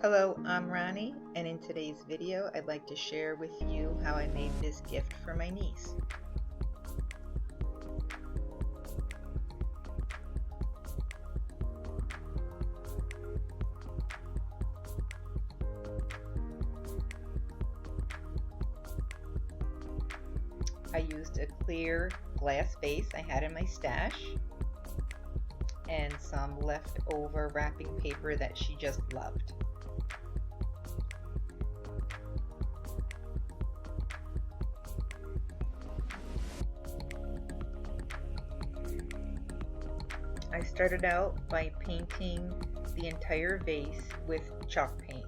Hello, I'm Roni, and in today's video I'd like to share with you how I made this gift for my niece. I used a clear glass vase I had in my stash and some leftover wrapping paper that she just loved. I started out by painting the entire vase with chalk paint.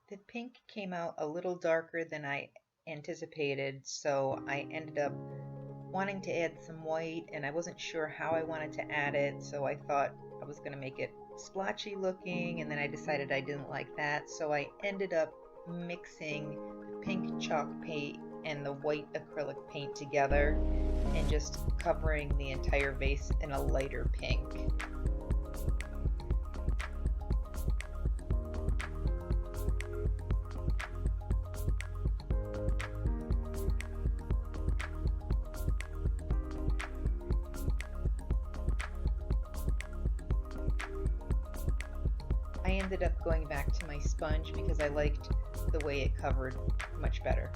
The pink came out a little darker than I anticipated, so I ended up wanting to add some white, and I wasn't sure how I wanted to add it, so I thought I was going to make it splotchy looking, and then I decided I didn't like that, so I ended up mixing the pink chalk paint and the white acrylic paint together and just covering the entire vase in a lighter pink. I ended up going back to my sponge because I liked the way it covered much better.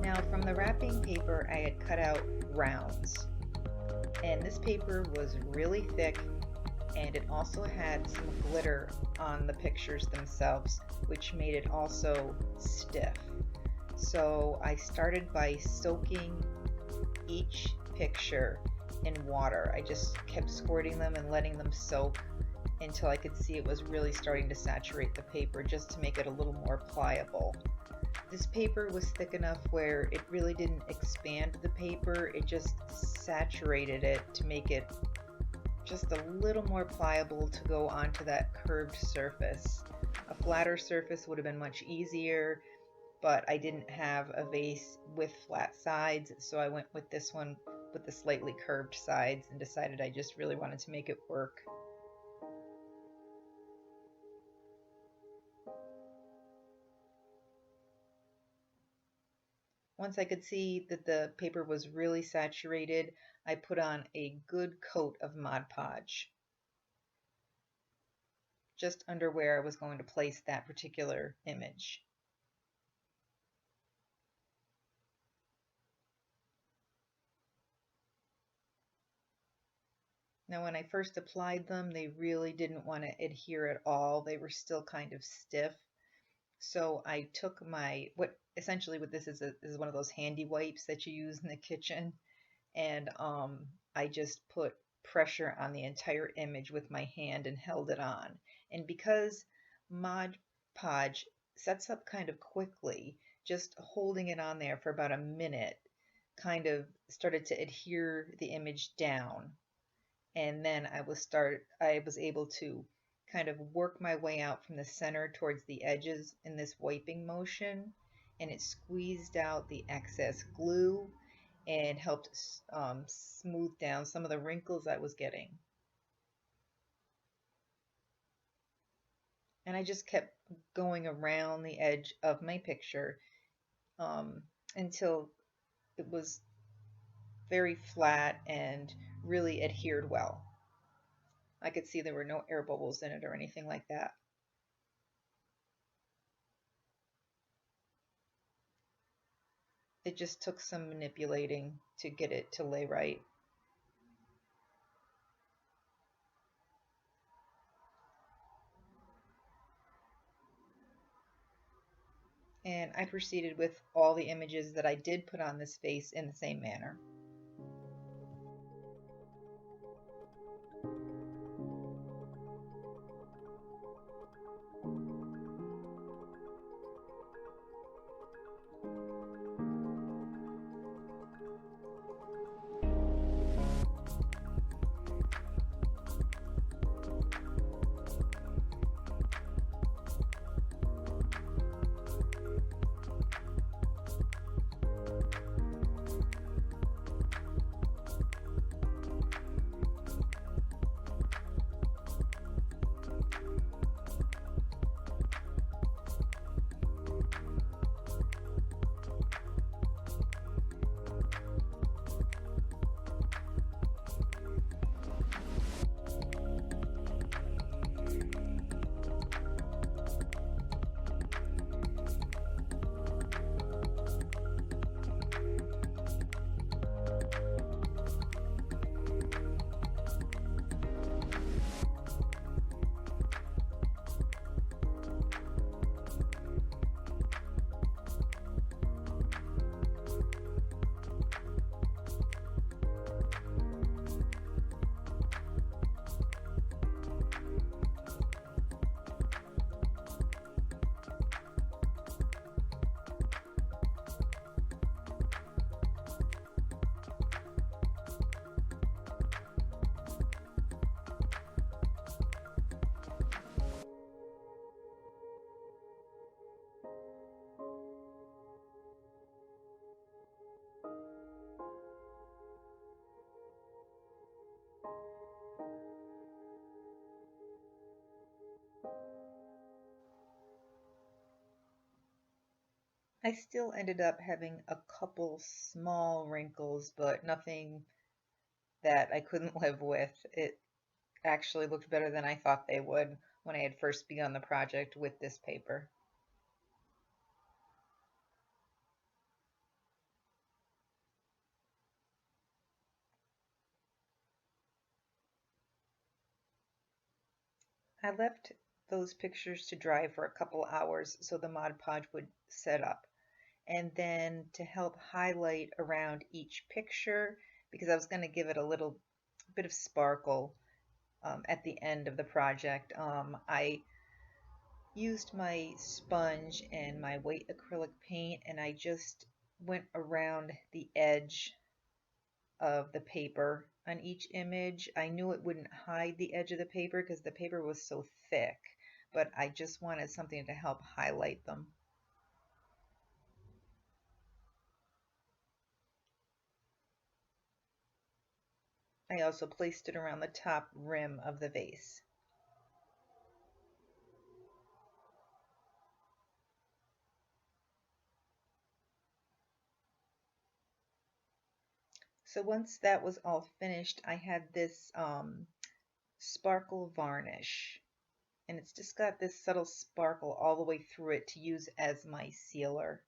Now from the wrapping paper I had cut out rounds, and this paper was really thick, and it also had some glitter on the pictures themselves, which made it also stiff. So I started by soaking each picture in water. I just kept squirting them and letting them soak until I could see it was really starting to saturate the paper, just to make it a little more pliable. This paper was thick enough where it really didn't expand the paper, it just saturated it to make it just a little more pliable to go onto that curved surface. A flatter surface would have been much easier, but I didn't have a vase with flat sides, so I went with this one with the slightly curved sides and decided I just really wanted to make it work. Once I could see that the paper was really saturated, I put on a good coat of Mod Podge, just under where I was going to place that particular image. Now when I first applied them, they really didn't want to adhere at all. They were still kind of stiff. So I took what this is one of those handy wipes that you use in the kitchen, and I just put pressure on the entire image with my hand and held it on. And because Mod Podge sets up kind of quickly, just holding it on there for about a minute kind of started to adhere the image down. And then I was able to kind of work my way out from the center towards the edges in this wiping motion, and it squeezed out the excess glue, and helped smooth down some of the wrinkles I was getting. And I just kept going around the edge of my picture until it was very flat and really adhered well. I could see there were no air bubbles in it or anything like that. It just took some manipulating to get it to lay right. And I proceeded with all the images that I did put on this vase in the same manner. I still ended up having a couple small wrinkles, but nothing that I couldn't live with. It actually looked better than I thought they would when I had first begun the project with this paper. I left those pictures to dry for a couple hours so the Mod Podge would set up. And then to help highlight around each picture, because I was going to give it a little bit of sparkle at the end of the project, I used my sponge and my white acrylic paint, and I just went around the edge of the paper on each image. I knew it wouldn't hide the edge of the paper because the paper was so thick, but I just wanted something to help highlight them. I also placed it around the top rim of the vase. So once that was all finished, I had this sparkle varnish, and it's just got this subtle sparkle all the way through it to use as my sealer.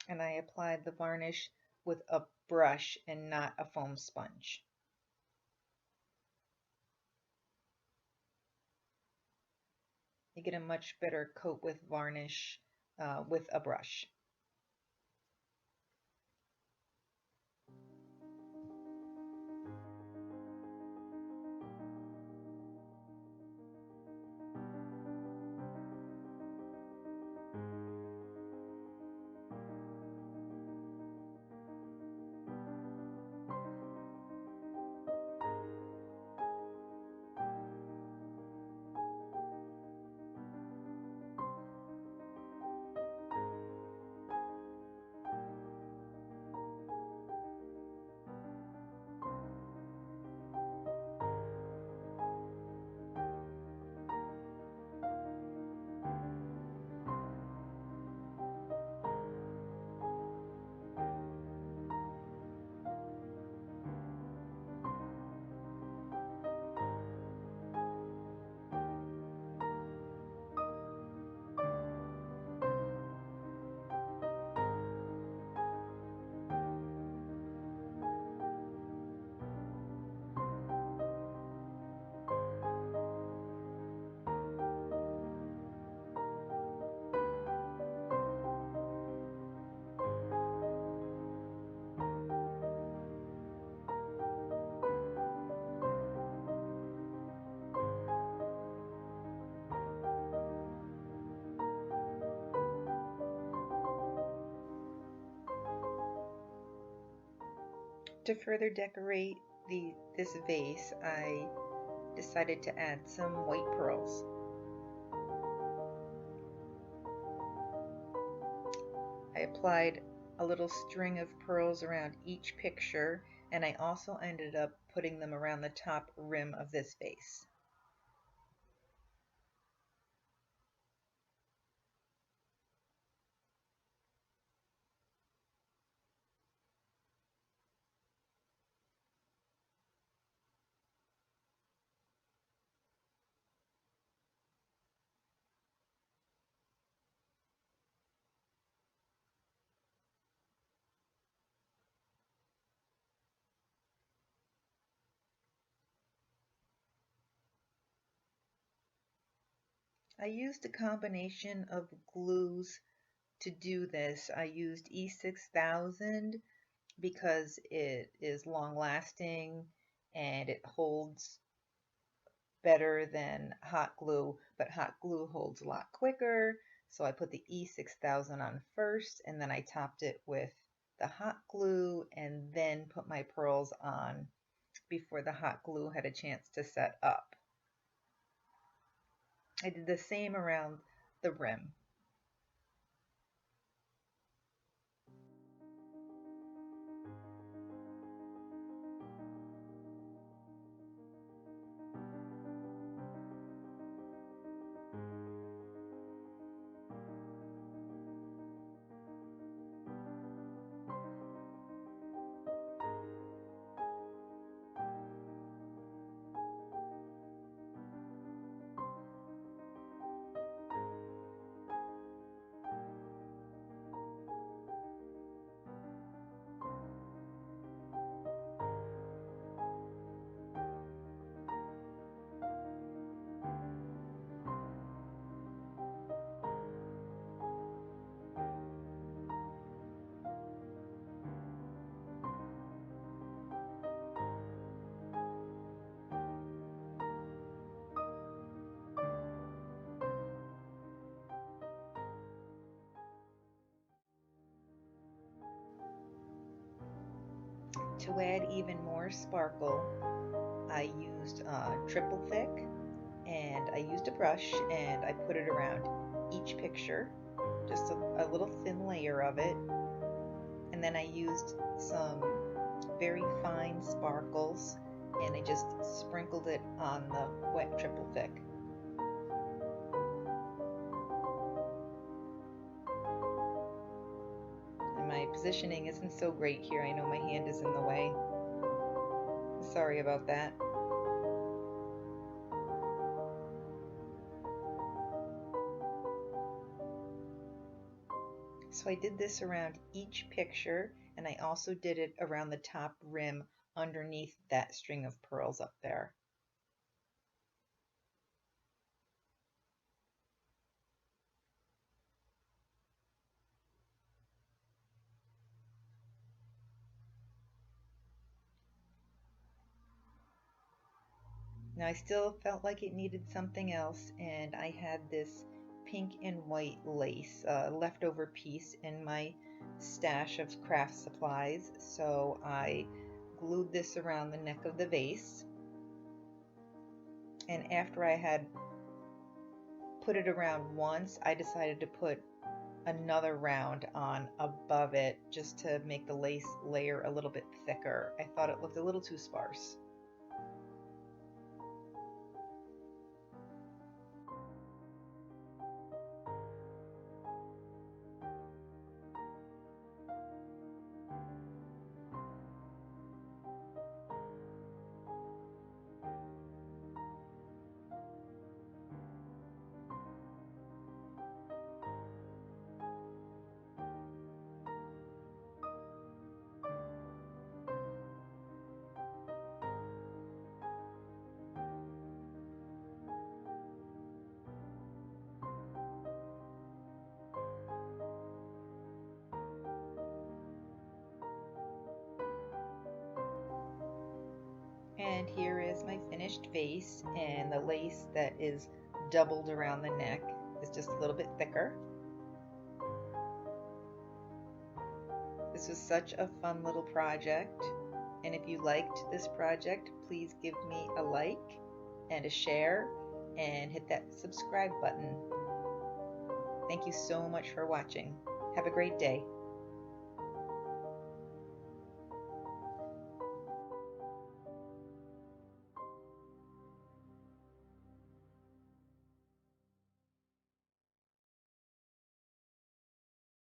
And I applied the varnish with a brush and not a foam sponge. You get a much better coat with varnish with a brush. To further decorate this vase, I decided to add some white pearls. I applied a little string of pearls around each picture, and I also ended up putting them around the top rim of this vase. I used a combination of glues to do this. I used E6000 because it is long lasting and it holds better than hot glue, but hot glue holds a lot quicker. So I put the E6000 on first, and then I topped it with the hot glue and then put my pearls on before the hot glue had a chance to set up. I did the same around the rim. To add even more sparkle, I used triple thick, and I used a brush and I put it around each picture, just a little thin layer of it. And then I used some very fine sparkles and I just sprinkled it on the wet triple thick. And my positioning isn't so great here. I know my hand is in the way. Sorry about that. So I did this around each picture, and I also did it around the top rim underneath that string of pearls up there. Now I still felt like it needed something else, and I had this pink and white lace, leftover piece in my stash of craft supplies, so I glued this around the neck of the vase. And after I had put it around once, I decided to put another round on above it just to make the lace layer a little bit thicker. I thought it looked a little too sparse. And here is my finished vase, and the lace that is doubled around the neck is just a little bit thicker. This was such a fun little project, And if you liked this project, please give me a like and a share and hit that subscribe button. Thank you so much for watching. Have a great day.